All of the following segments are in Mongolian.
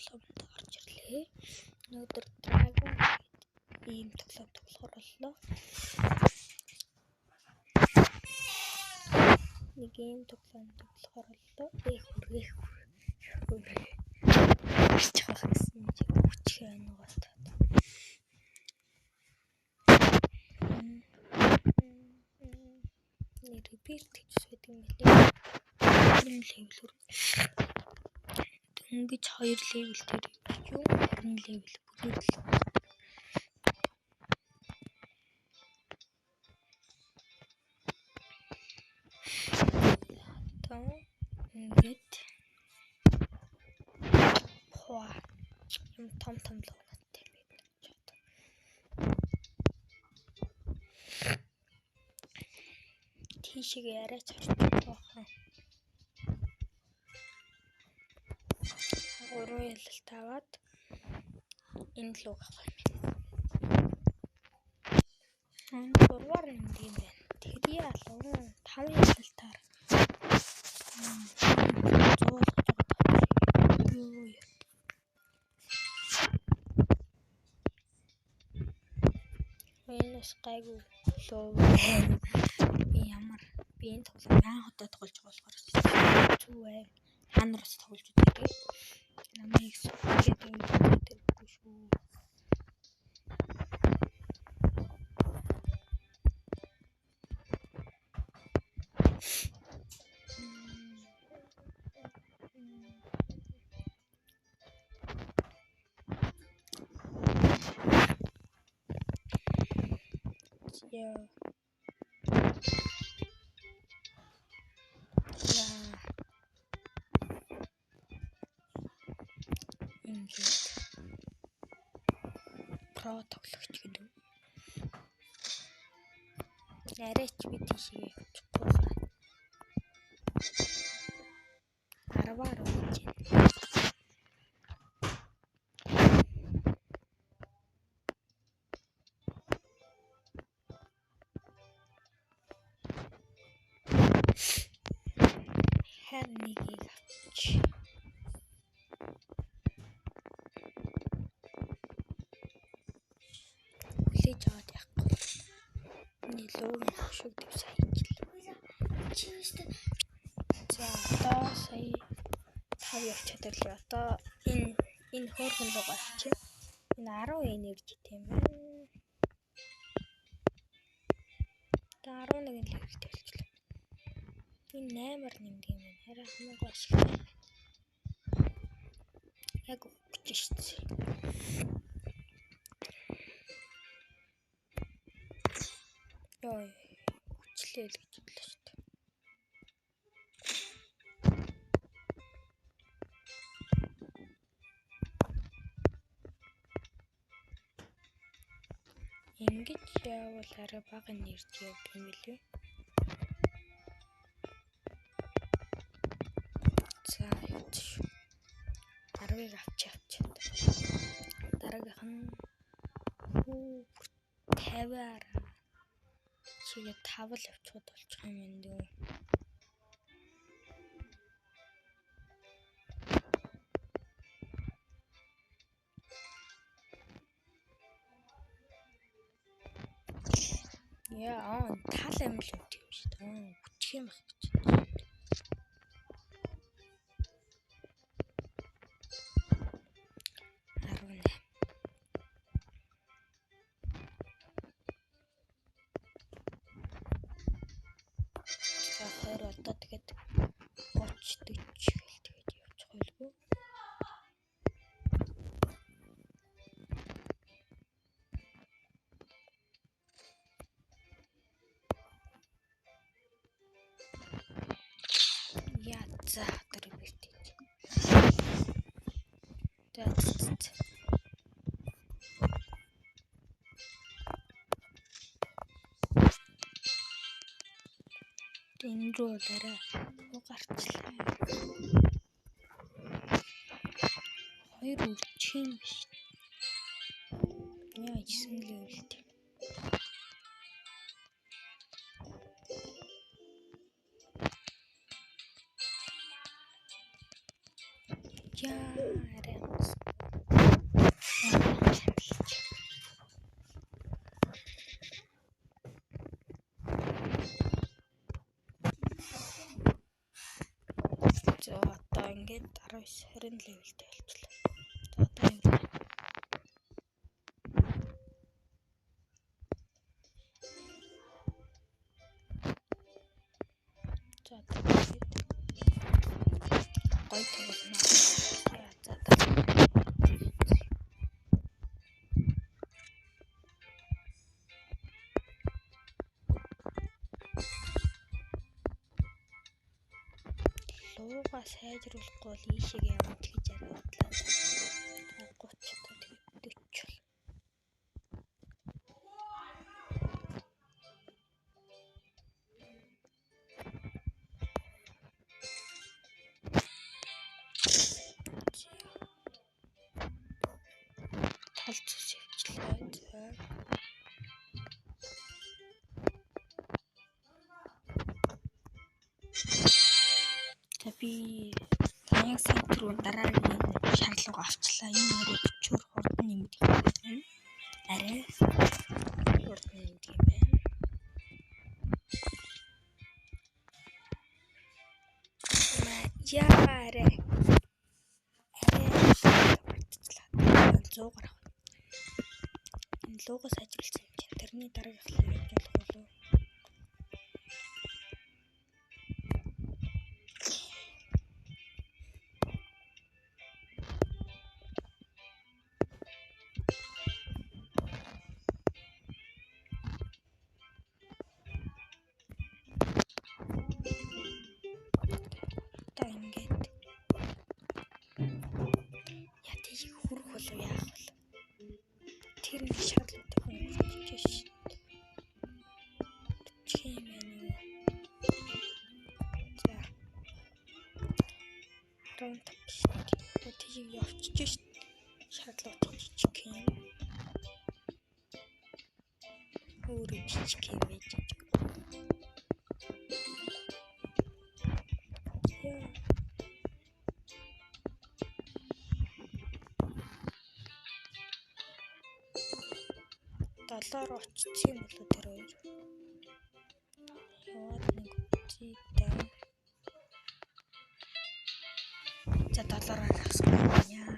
тоглоомд орж ирлээ. Өнөөдөр Dragon ийм тоглоом тоглохоор боллоо. Нэг ийм тоглоом тоглохоор боллоо. Чихэх гэсэн чинь хүчтэй байна уу та. Repeat гэж байдаг юм лээ. Level дөнгөж 2 level дээр юу 20 level бүлэглэл. Одоо ингээд юм том луунаттай байдаг ч одоо. Тийшээ яриач харчих واخа. Уруу ялалт аваад энэ луг авах юм. Гурваар юм байна. Тэр ялуу 5 ялалтаар. Энэс гайгүй луу. Ямар би энэ тоглоом анхудаа тоглож байгаа болохоор зүг бай. Ханараас тоглож үзье. Намайг сүлгээд өгдөггүй шүү. Yeah. Ингээд про тоглогч гэдэг. Арайч би тийшээ явчихгүй байна. 10-аар өгч байна. Харин нэгийг авч хүлээж аваад явахгүй. Нэлээд хөшөг дэв сая. За одоо сая 5 явж чадварлаа. Одоо энэ хөөрхөн луг авчих. Энэ 10 энерги тийм байна. Одоо 11 энергитэй болчихлоо. Энэ 8-аар нэмдэг юм байна. Харин хамаагүй ашигтай. Яг өгч штэ. Йой, хүчлээ л гэж хэллээ штэ. Ингэж явбал арай бага энерги явдаг юм билээ. За явж шүү. 10-ыг авчаад. Дараагийнх нь 50-аар чигээ 5 л авчиход болчих юм энэ дөө. Яа, тал амил өгч юм шүү дээ. Хүчх юм байх гэж. Одоо тэгээд 30 40 гэл тэгээд явчих байлгүй. Яа за тэр битээ. Тэгээд энэ рүү дараа гарчлаа. 2 үлчин биш. Яа гэсэн левелтэй. Яарэ. За одоо ингээд 19 20 левелтэй болчихлоо. За одоо юу вэ? За гой тоглоно. За лууга сайжруулахгүй бол ийшээ явна гэж бодлоо. 30 тэгээд 40. Талцс явчлаа. За би таньяг сайтр руу дараагийн шаардлага авчлаа. Энэ өөрөө өчөр хурдан нэмдэг юм байна. Арай хурдан нэмдэг юм байна. Яарэ. Арай 100 гарах. Энэ логос ажигласан юм чинь тэрний дараагийнх нь яаж болох болов? Тэр нэг шатлуудыг хөнгөлж шít. Чимээ. За. 15 шít. Тийг явчих шít. Шатлууд жижиг юм. Өөрөө жижиг юм байж. Долоор очсон юм болоо тэр хоёр. Яваад нэг үтийтэй. За долоороо авсан яа.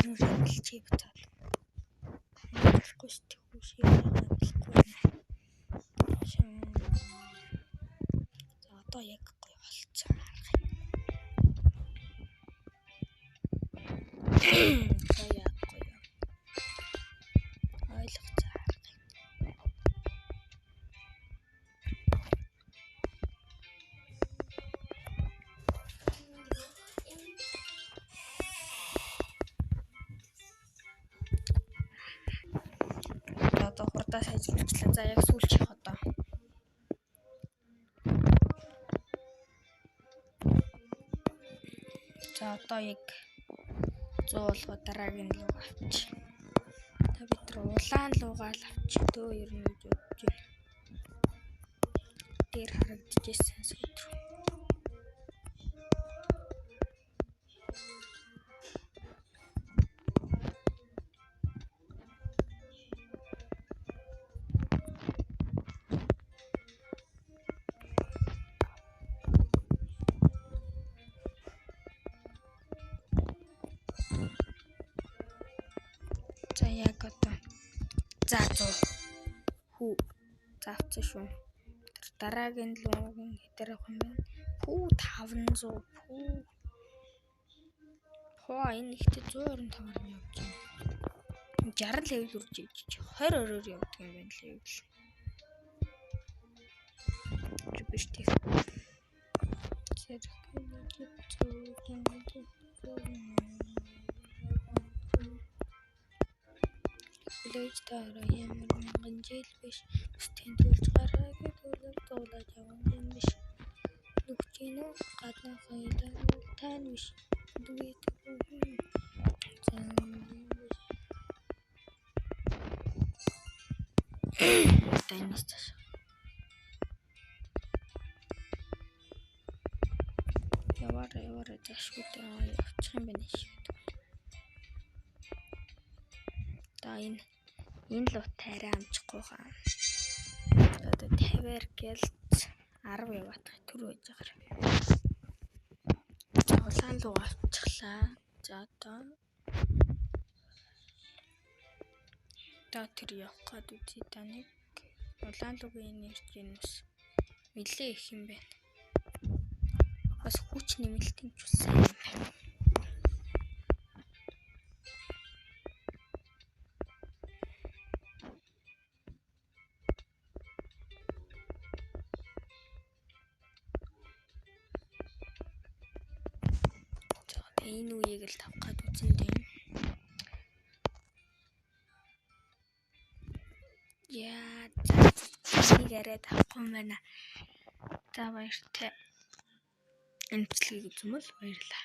Юу хэлчихээ буцаад. Болохгүй шүү дээ. Болохгүй. За одоо яг гоё болцсон харах юм. За яг гоё. Ойлгоцсон. Одоо хурдаа сайжруулчихлаа. За яг сүүлчих одоо. За одоо яг 100 болгоо дараагийн луг авч. Та бид улаан лугаал авч. Төө ер нь гэж бодож байна. Дээр харагдчихсан сайд руу. За яг одоо за 100 хүү заавч шүү. Тэр дараагийн лугийн хэтэр авах юм байна. Хүү 500 хүү. Хоо энэ ихтэй 125-аар явж байна. 60 левел үрж иж 20 ороор явдаг юм байна левел. Биш тийм. Лэж таараа ямар мянган жил биш. Тэнд үлж гараагүй төлөв дуулаад явсан юм биш. Нүгчинөө гадна хайлаа тань биш. Дүгээд таньс таш. Яваа. ороод яшгүй дээ. Явчих юм байна шүү. Одоо энэ луутай арай амжихгүй хаа. Одоо 50-аар гэлц 10 яваадах төр байж байгаа. За улаан луу авчихлаа. За одоо тэр явах гээд үзье та нэг. Улаан луугийн нэрчнээс нэлээ их юм байна. Бас хүч нэмэлтийн ч сайн юм байна. Энэ үеийг л тавах гээд үзэн дээ. Яа, нэг арай тавахгүй юм байна. За баяртай. Энэ бичлэгийг үзмэл баярлаа.